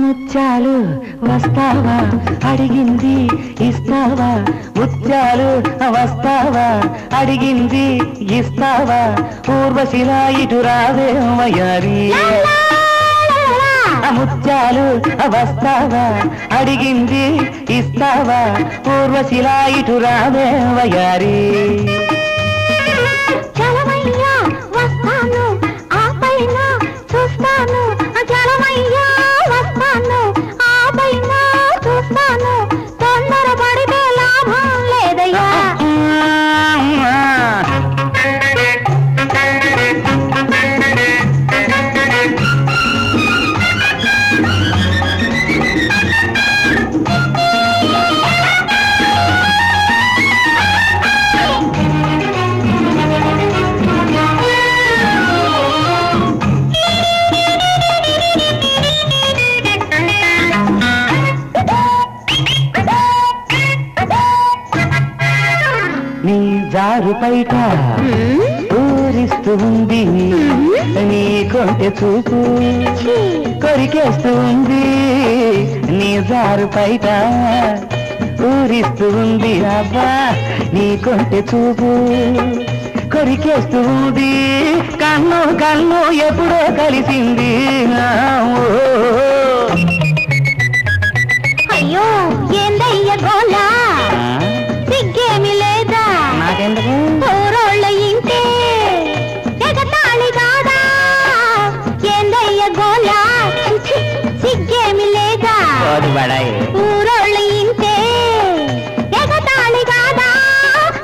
ముత్యాలు వస్తావా అడిగింది ఇస్తావా ముత్యాలు వస్తావా అడిగింది ఇస్తావా ఊర్వశిలా ఇటు రావే వయారి ముత్యాలు వస్తావా అడిగింది ఇస్తావా ఊర్వశిలా ఇటు రావే వయారి నీ జారు పైట ఊరిస్తూ ఉంది నీ కొంటె చూపు కొరికేస్తూ ఉంది నీ జారు పైట ఊరిస్తూ ఉంది అబ్బా నీ కొంటె చూపు కొరికేస్తూ ఉంది కన్ను కన్ను ఎప్పుడో కలిసింది అయ్యో ఏందయ్య గోలా సిగ్గేమి లేదా నాకెందుకు ఊరోళ్ళ ఇంటే ఎగతాళి కాదా ఏందయ్య గోలా సిగ్గేమి లేదా ఊరోళ్ళ ఇంటే ఎగతాళి కాదా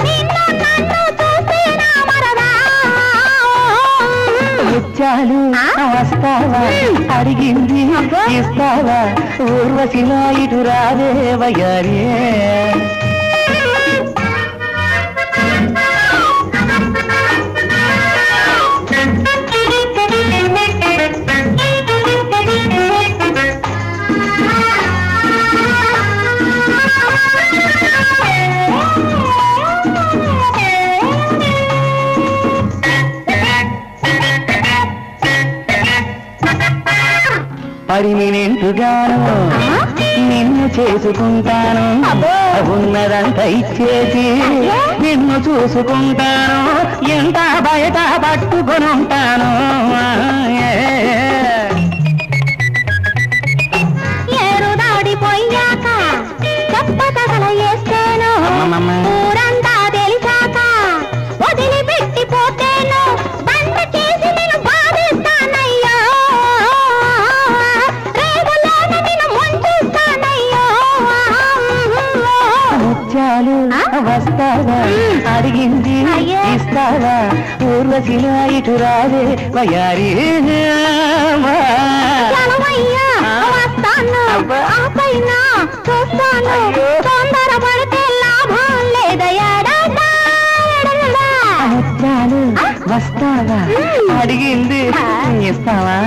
నిన్ను నన్ను చూస్తే నా మరదా ముత్యాలు వస్తావా అడిగింది ఇస్తావా ఊర్వశిలా ఇటు రావే వయారి పరిమినెంటుగాను నిన్ను చేసుకుంటాను ఉన్నదంతా ఇచ్చేసి నిన్ను చూసుకుంటాను ఎంత బయట పట్టుకొని ఉంటాను ఏరు దాడిపోయాక చెప్ప తగల వేస్తేను ఊరంతా తెలిసాక వదిలిపెట్టిపోతేను బండ చేసి నేను బాధిస్తానయ్యో రేగులోన నేను ముంచుస్తానయ్యో ముత్యాలు వస్తావా అడిగింది ఇస్తావా ఊర్వశిలా ఇటు రావే వయారి వస్తాను ఆ పైన చూస్తాను తొందర పడితే లాభం లేదయ్యా ముత్యాలు వస్తావా అడిగింది ఇస్తావా